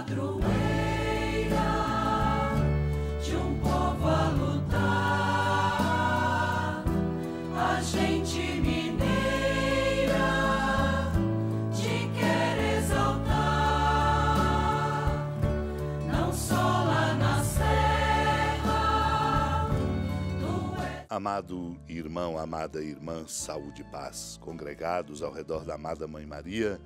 padroeira de um povo a lutar, a gente mineira te quer exaltar, não só lá na serra. Amado irmão, amada irmã, saúde e paz, congregados ao redor da amada Mãe Maria,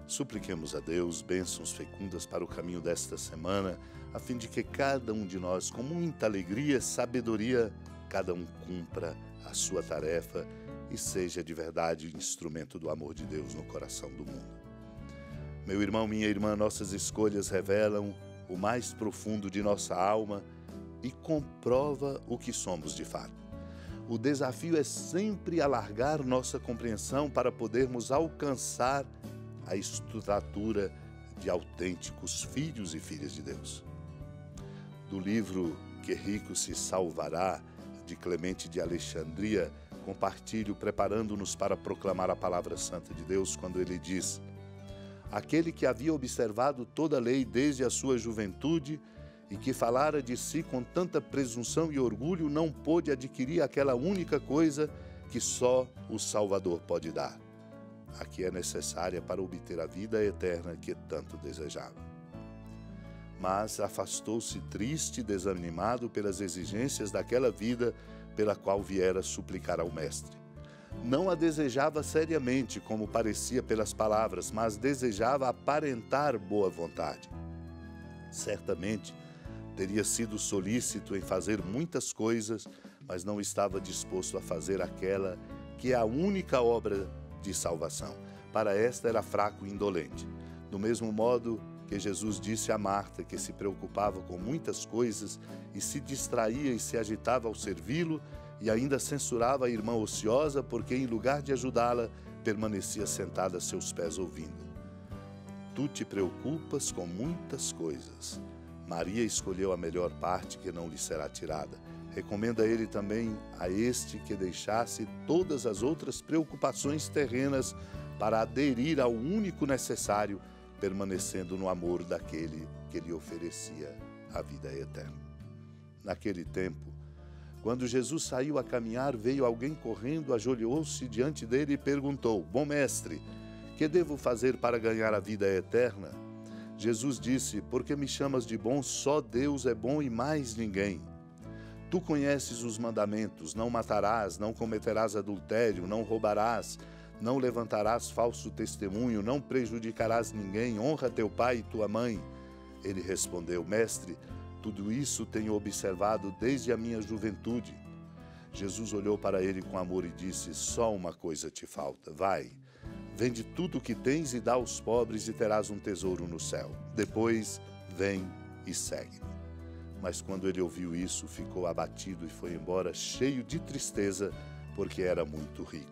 supliquemos a Deus bênçãos fecundas para o caminho desta semana, a fim de que cada um de nós, com muita alegria e sabedoria, cada um cumpra a sua tarefa e seja de verdade instrumento do amor de Deus no coração do mundo. Meu irmão, minha irmã, nossas escolhas revelam o mais profundo de nossa alma e comprova o que somos de fato. O desafio é sempre alargar nossa compreensão para podermos alcançar a estatura de autênticos filhos e filhas de Deus. Do livro Que Rico se Salvará, de Clemente de Alexandria, compartilho preparando-nos para proclamar a palavra santa de Deus, quando ele diz: aquele que havia observado toda a lei desde a sua juventude e que falara de si com tanta presunção e orgulho, não pôde adquirir aquela única coisa que só o Salvador pode dar, a que é necessária para obter a vida eterna que tanto desejava. Mas afastou-se triste e desanimado pelas exigências daquela vida pela qual viera suplicar ao Mestre. Não a desejava seriamente, como parecia pelas palavras, mas desejava aparentar boa vontade. Certamente teria sido solícito em fazer muitas coisas, mas não estava disposto a fazer aquela que é a única obra de salvação. Para esta era fraco e indolente. Do mesmo modo que Jesus disse a Marta, que se preocupava com muitas coisas e se distraía e se agitava ao servi-lo, e ainda censurava a irmã ociosa, porque em lugar de ajudá-la, permanecia sentada a seus pés ouvindo. Tu te preocupas com muitas coisas. Maria escolheu a melhor parte, que não lhe será tirada. Recomenda ele também a este que deixasse todas as outras preocupações terrenas para aderir ao único necessário, permanecendo no amor daquele que lhe oferecia a vida eterna. Naquele tempo, quando Jesus saiu a caminhar, veio alguém correndo, ajoelhou-se diante dele e perguntou: bom mestre, que devo fazer para ganhar a vida eterna? Jesus disse: por que me chamas de bom? Só Deus é bom e mais ninguém. Tu conheces os mandamentos: não matarás, não cometerás adultério, não roubarás, não levantarás falso testemunho, não prejudicarás ninguém, honra teu pai e tua mãe. Ele respondeu: mestre, tudo isso tenho observado desde a minha juventude. Jesus olhou para ele com amor e disse: só uma coisa te falta. Vai, vende tudo o que tens e dá aos pobres e terás um tesouro no céu. Depois, vem e segue-me. Mas quando ele ouviu isso, ficou abatido e foi embora cheio de tristeza, porque era muito rico.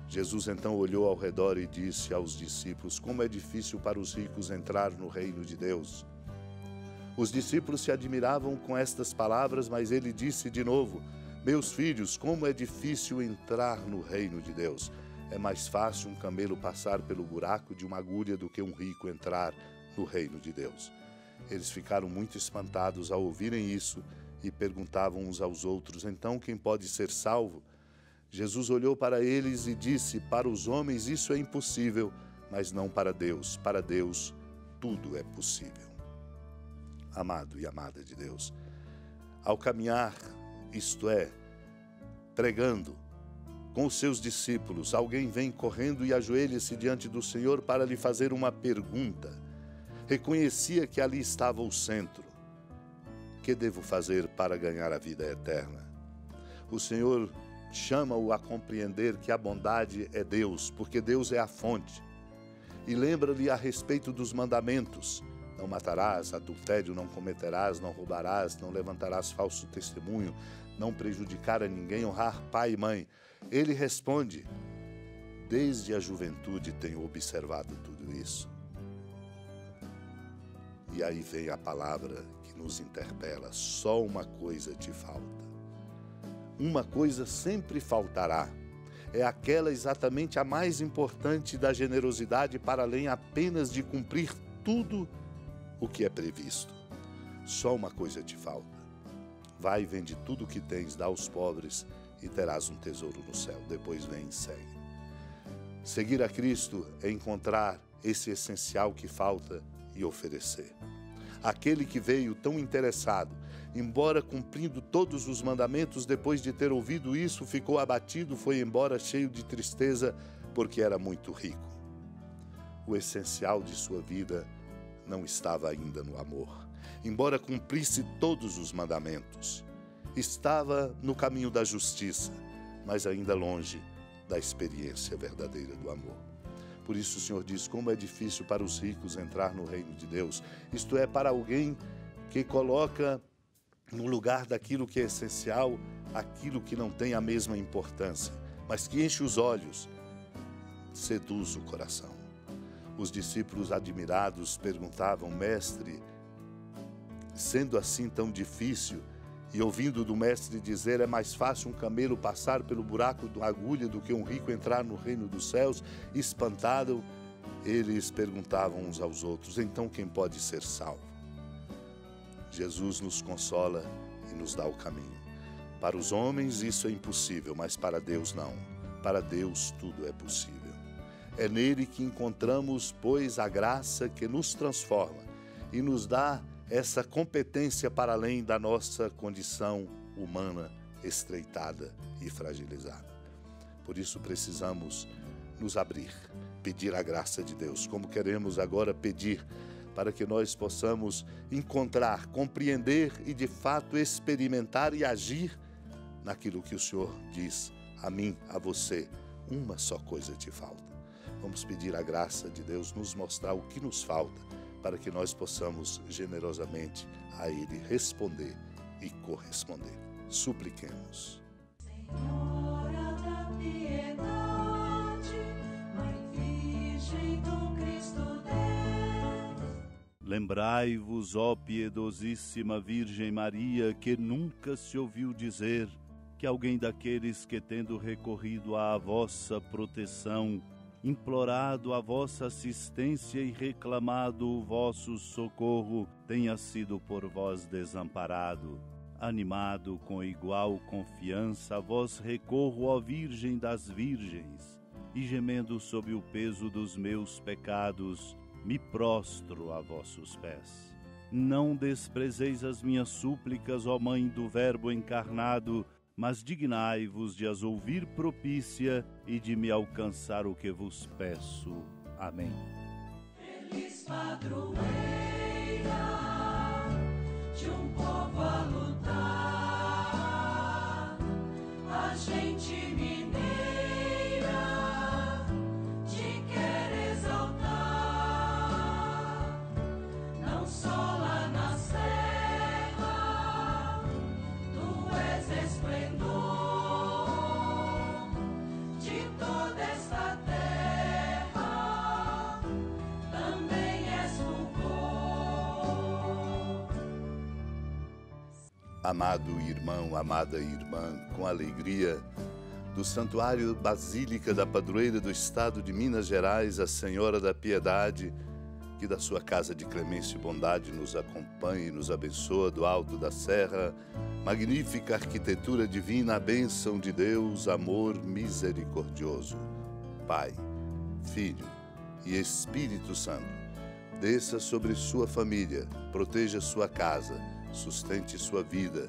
Jesus então olhou ao redor e disse aos discípulos: como é difícil para os ricos entrar no reino de Deus. Os discípulos se admiravam com estas palavras, mas ele disse de novo: meus filhos, como é difícil entrar no reino de Deus. É mais fácil um camelo passar pelo buraco de uma agulha do que um rico entrar no reino de Deus. Eles ficaram muito espantados ao ouvirem isso e perguntavam uns aos outros: então quem pode ser salvo? Jesus olhou para eles e disse: para os homens isso é impossível, mas não para Deus. Para Deus tudo é possível. Amado e amada de Deus, ao caminhar, isto é, pregando com os seus discípulos, alguém vem correndo e ajoelha-se diante do Senhor para lhe fazer uma pergunta. Reconhecia que ali estava o centro. Que devo fazer para ganhar a vida eterna? O Senhor chama-o a compreender que a bondade é Deus, porque Deus é a fonte. E lembra-lhe a respeito dos mandamentos: não matarás, adultério não cometerás, não roubarás, não levantarás falso testemunho, não prejudicar a ninguém, honrar pai e mãe. Ele responde: desde a juventude tenho observado tudo isso. E aí vem a palavra que nos interpela: só uma coisa te falta. Uma coisa sempre faltará. É aquela exatamente a mais importante da generosidade, para além apenas de cumprir tudo o que é previsto. Só uma coisa te falta. Vai e vende tudo o que tens, dá aos pobres e terás um tesouro no céu. Depois vem e segue. Seguir a Cristo é encontrar esse essencial que falta e oferecer. Aquele que veio tão interessado, embora cumprindo todos os mandamentos, depois de ter ouvido isso, ficou abatido, foi embora cheio de tristeza, porque era muito rico. O essencial de sua vida não estava ainda no amor. Embora cumprisse todos os mandamentos, estava no caminho da justiça, mas ainda longe da experiência verdadeira do amor. Por isso o Senhor diz: como é difícil para os ricos entrar no reino de Deus. Isto é, para alguém que coloca no lugar daquilo que é essencial, aquilo que não tem a mesma importância, mas que enche os olhos, seduz o coração. Os discípulos admirados perguntavam: mestre, sendo assim tão difícil, e ouvindo do mestre dizer: é mais fácil um camelo passar pelo buraco de uma agulha do que um rico entrar no reino dos céus, espantado, eles perguntavam uns aos outros: então quem pode ser salvo? Jesus nos consola e nos dá o caminho. Para os homens isso é impossível, mas para Deus não. Para Deus tudo é possível. É nele que encontramos, pois, a graça que nos transforma e nos dá essa competência para além da nossa condição humana estreitada e fragilizada. Por isso precisamos nos abrir, pedir a graça de Deus, como queremos agora pedir, para que nós possamos encontrar, compreender e de fato experimentar e agir naquilo que o Senhor diz a mim, a você: uma só coisa te falta. Vamos pedir a graça de Deus nos mostrar o que nos falta, para que nós possamos generosamente a Ele responder e corresponder. Supliquemos. Senhora da piedade, Mãe Virgem do Cristo Deus. Lembrai-vos, ó piedosíssima Virgem Maria, que nunca se ouviu dizer que alguém daqueles que, tendo recorrido à vossa proteção, implorado a vossa assistência e reclamado o vosso socorro, tenha sido por vós desamparado. Animado com igual confiança, a vós recorro, ó Virgem das Virgens, e gemendo sob o peso dos meus pecados, me prostro a vossos pés. Não desprezeis as minhas súplicas, ó Mãe do Verbo encarnado, mas dignai-vos de as ouvir propícia e de me alcançar o que vos peço. Amém. Feliz padroeira de um povo a lutar, a gente mineira te quer exaltar, não só lá na serra, tu és esplendor de toda esta terra, também és fulgor. Amado irmão, amada irmã, com alegria, do Santuário Basílica da Padroeira do Estado de Minas Gerais, a Senhora da Piedade, que da sua casa de clemência e bondade nos acompanhe e nos abençoa do alto da serra, magnífica arquitetura divina, a bênção de Deus, amor misericordioso. Pai, Filho e Espírito Santo, desça sobre sua família, proteja sua casa, sustente sua vida,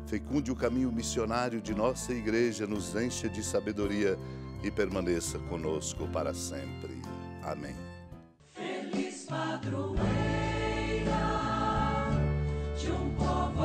fecunde o caminho missionário de nossa igreja, nos encha de sabedoria e permaneça conosco para sempre. Amém. Feliz padroeira de um povo